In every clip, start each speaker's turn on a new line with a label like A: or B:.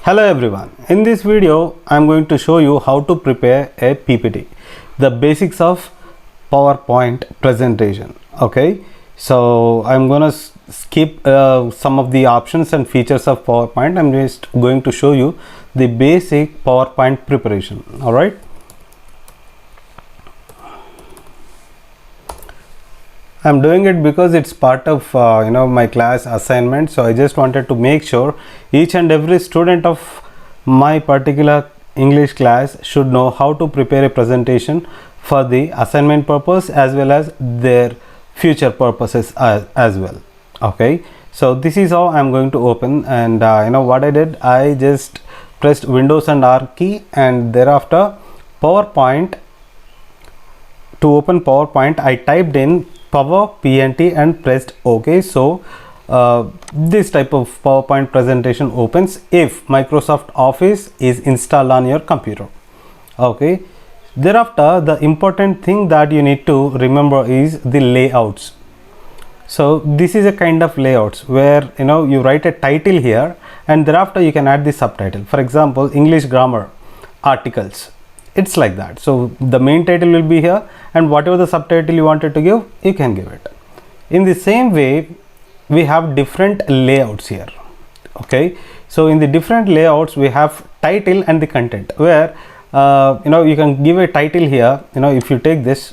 A: Hello everyone, in this video I am going to show you how to prepare a PPT, the basics of PowerPoint presentation. Okay, so I'm gonna skip some of the options and features of PowerPoint. I'm just going to show you the basic PowerPoint preparation. All right. I'm doing it because it's part of my class assignment, so I just wanted to make sure each and every student of my particular English class should know how to prepare a presentation for the assignment purpose as well as their future purposes as well. Okay, so this is how I'm going to open, and what I did, I just pressed Windows and R key, and thereafter PowerPoint. To open PowerPoint, I typed in Power PNT and pressed OK. So this type of PowerPoint presentation opens if Microsoft Office is installed on your computer. Okay, thereafter the important thing that you need to remember is the layouts. So this is a kind of layouts where you write a title here, and thereafter you can add the subtitle. For example, English grammar articles. It's like that. So the main title will be here, and whatever the subtitle you wanted to give, you can give it. In the same way, we have different layouts here. Okay, so in the different layouts we have title and the content, where you can give a title here. If you take this,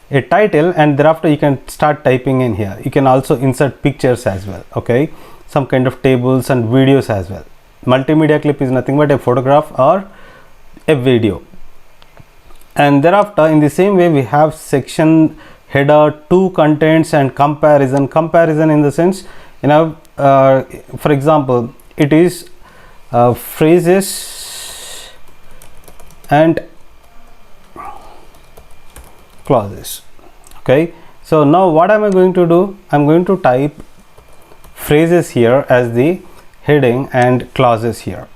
A: a title, and thereafter you can start typing in here. You can also insert pictures as well. Okay, some kind of tables and videos as well. Multimedia clip is nothing but a photograph or a video. And thereafter, in the same way, we have section, header, to contents, and comparison. Comparison in the sense, for example, it is phrases and clauses. Okay, so now what am I going to do? I'm going to type phrases here as the heading and clauses here.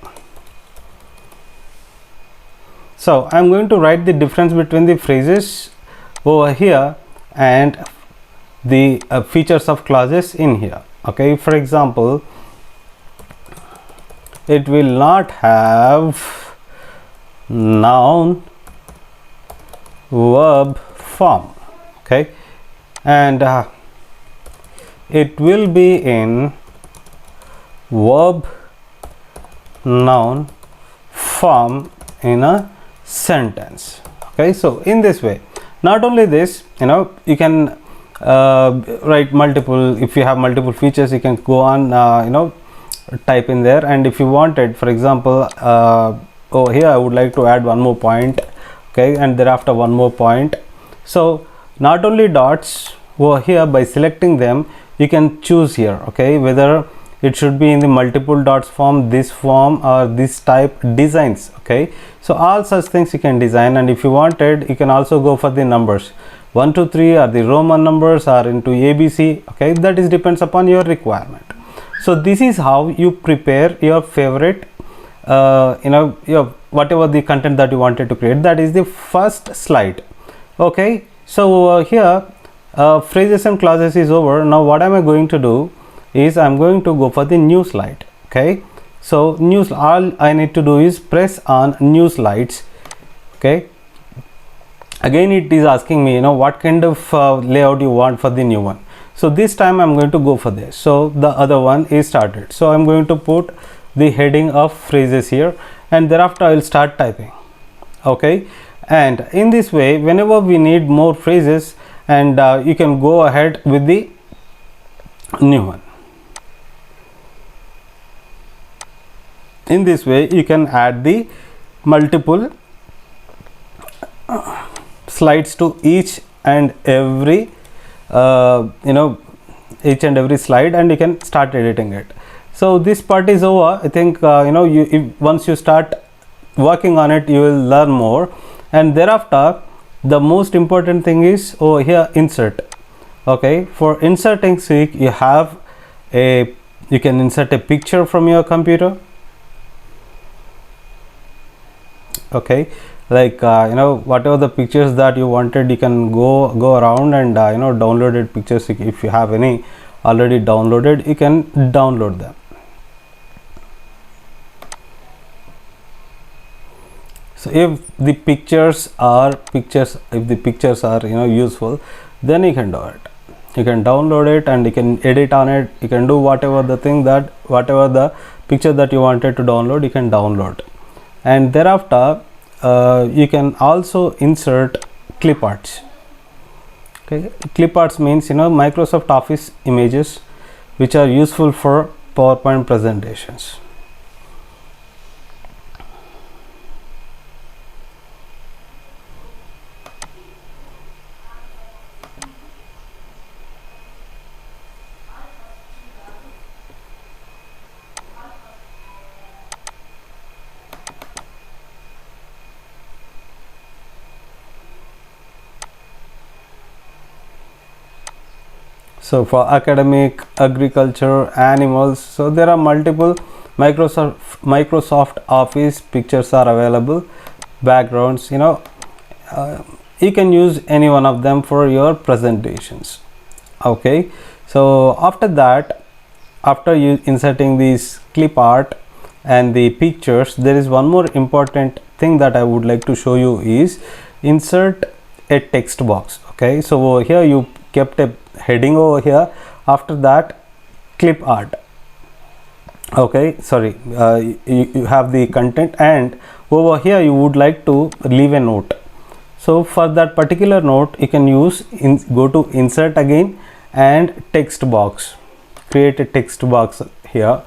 A: So I'm going to write the difference between the phrases over here and the features of clauses in here. Okay, for example, it will not have noun verb form. Okay, and it will be in verb noun form in a sentence. Okay, so in this way, not only this, you can write multiple. If you have multiple features, you can go on type in there, and if you wanted, for example, over here I would like to add one more point. Okay, and thereafter one more point. So not only dots over here, by selecting them you can choose here, okay, whether it should be in the multiple dots form, this form, or this type designs. Okay, so all such things you can design, and if you wanted, you can also go for the numbers 1 2 3 or the Roman numbers or into ABC. Okay, that is depends upon your requirement. So this is how you prepare your favorite your whatever the content that you wanted to create. That is the first slide. Okay, so here phrases and clauses is over. Now what am I going to do is I'm going to go for the new slide. Okay, so all I need to do is press on new slides. Okay, again it is asking me what kind of layout you want for the new one. So this time I'm going to go for this. So the other one is started, so I'm going to put the heading of phrases here, and thereafter I will start typing. Okay, and in this way, whenever we need more phrases, and you can go ahead with the new one. In this way, you can add the multiple slides to each and every each and every slide, and you can start editing it. So this part is over. I think once you start working on it, you will learn more. And thereafter, the most important thing is over here, insert. Okay, for inserting sake, you can insert a picture from your computer. Okay, like whatever the pictures that you wanted, you can go around and downloaded pictures. If you have any already downloaded, you can download them. So if the pictures are useful, then you can do it. You can download it and you can edit on it. You can do whatever the picture that you wanted to download, you can download. And thereafter you can also insert clip arts. Okay, clip arts means Microsoft Office images which are useful for PowerPoint presentations. So for academic, agriculture, animals, so there are multiple Microsoft Office pictures are available, backgrounds. You can use any one of them for your presentations. Okay, so after that, after you inserting these clip art and the pictures, there is one more important thing that I would like to show you is insert a text box. Okay, so over here you kept a heading over here, after that clip art. Okay, sorry, you have the content, and over here you would like to leave a note. So for that particular note, you can use go to insert again and text box, create a text box here.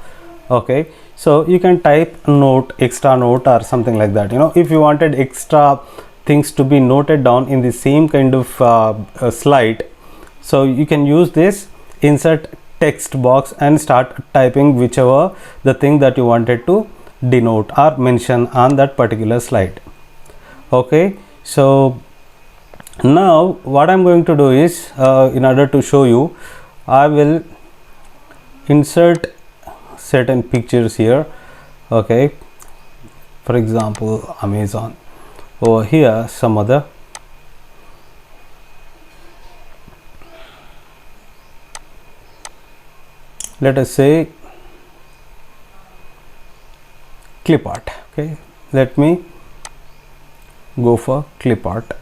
A: Okay, so you can type note, extra note or something like that. If you wanted extra things to be noted down in the same kind of slide, so you can use this insert text box and start typing whichever the thing that you wanted to denote or mention on that particular slide. Okay, so now what I'm going to do is, in order to show you, I will insert certain pictures here. Okay, for example, Amazon. Over here some other, let us say clip art. Okay, let me go for clip art.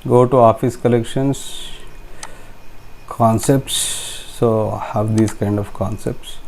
A: Go to Office Collections, concepts. So I have these kind of concepts.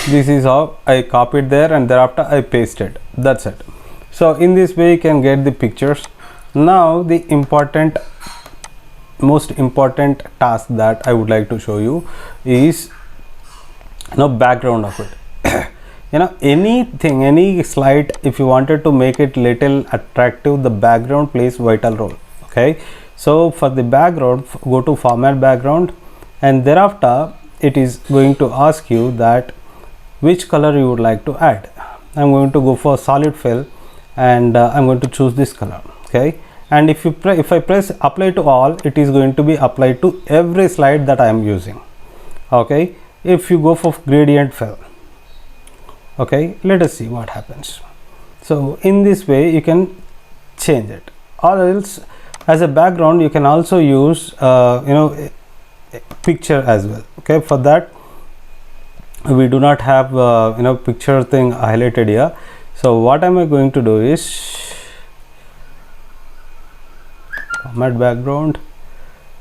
A: This is how I copied there, and thereafter I pasted. That's it. So in this way you can get the pictures. Now the most important task that I would like to show you is background of it. Anything, any slide, if you wanted to make it little attractive, the background plays vital role. Okay, so for the background, go to format background, and thereafter it is going to ask you that which color you would like to add. I'm going to go for solid fill, and I'm going to choose this color. Okay, and if I press apply to all, it is going to be applied to every slide that I am using. Okay, if you go for gradient fill, okay, let us see what happens. So in this way you can change it, or else as a background you can also use a picture as well. Okay, for that we do not have picture thing highlighted here. So what am I going to do is format background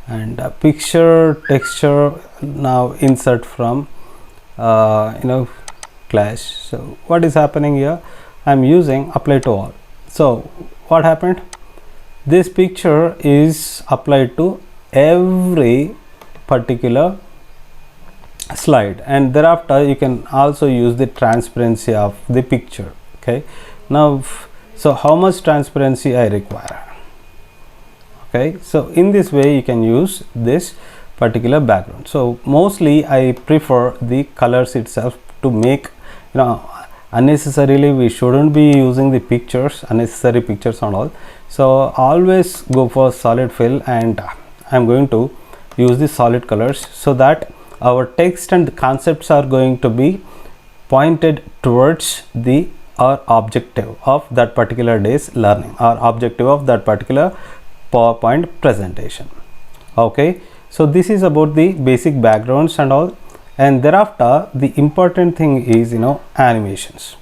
A: and picture texture. Now insert from clash. So what is happening here, I'm using apply to all. So what happened? This picture is applied to every particular slide, and thereafter you can also use the transparency of the picture. Okay, now so how much transparency I require? Okay, so in this way you can use this particular background. So mostly I prefer the colors itself to make, unnecessarily we shouldn't be using the pictures, unnecessary pictures and all. So always go for solid fill, and I'm going to use the solid colors so that our text and concepts are going to be pointed towards the our objective of that particular day's learning, or objective of that particular PowerPoint presentation. Okay, so this is about the basic backgrounds and all, and thereafter the important thing is animations.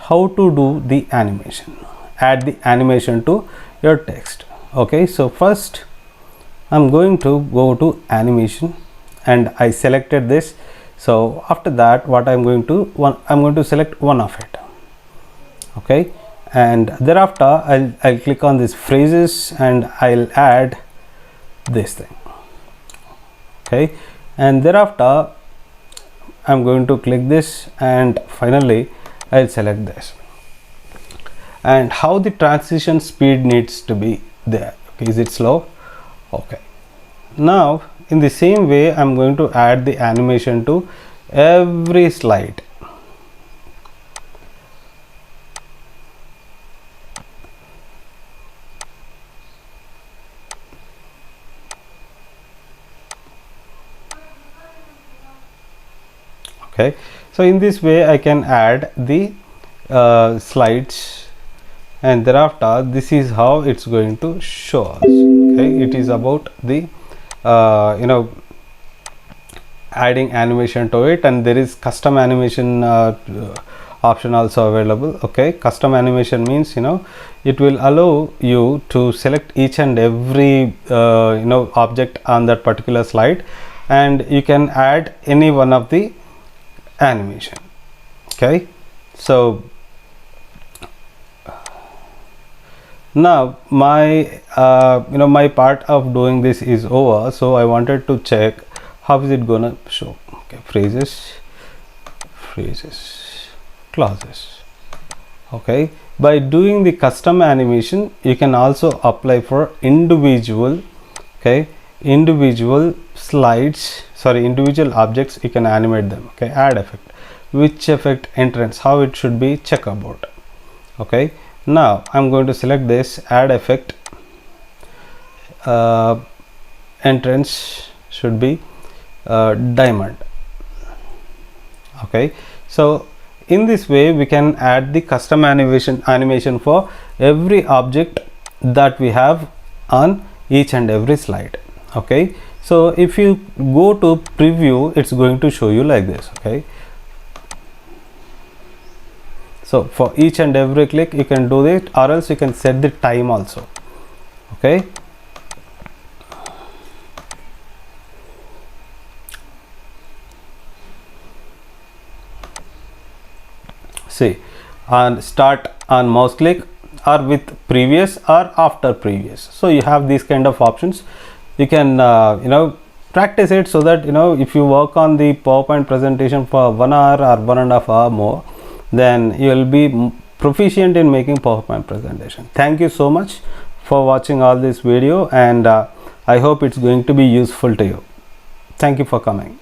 A: How to do the animation? Add the animation to your text. Okay, so first I'm going to go to animation, and I selected this. So after that, what I'm going to select one of it. Okay, and thereafter I'll click on this phrases, and I'll add this thing. Okay, and thereafter I'm going to click this, and finally I'll select this. And how the transition speed needs to be there? Okay, is it slow? Okay, now in the same way I'm going to add the animation to every slide. Okay, so in this way I can add the slides, and thereafter this is how it's going to show us. Okay, it is about the adding animation to it, and there is custom animation option also available. Okay, custom animation means it will allow you to select each and every object on that particular slide, and you can add any one of the animation. Okay, so now my my part of doing this is over, so I wanted to check how is it gonna show. Okay, phrases, clauses. Okay, by doing the custom animation you can also apply for individual slides, individual objects. You can animate them. Okay, add effect, which effect, entrance, how it should be checkerboard. Okay, now I'm going to select this, add effect, entrance should be diamond. Okay, so in this way we can add the custom animation for every object that we have on each and every slide. Okay, so if you go to preview, it's going to show you like this. Okay, so for each and every click you can do it, or else you can set the time also. Okay, see, and start on mouse click, or with previous or after previous. So you have these kind of options. You can practice it, so that if you work on the PowerPoint presentation for 1 hour or 1.5 hours more, then you will be proficient in making PowerPoint presentation. Thank you so much for watching all this video, and I hope it's going to be useful to you. Thank you for coming.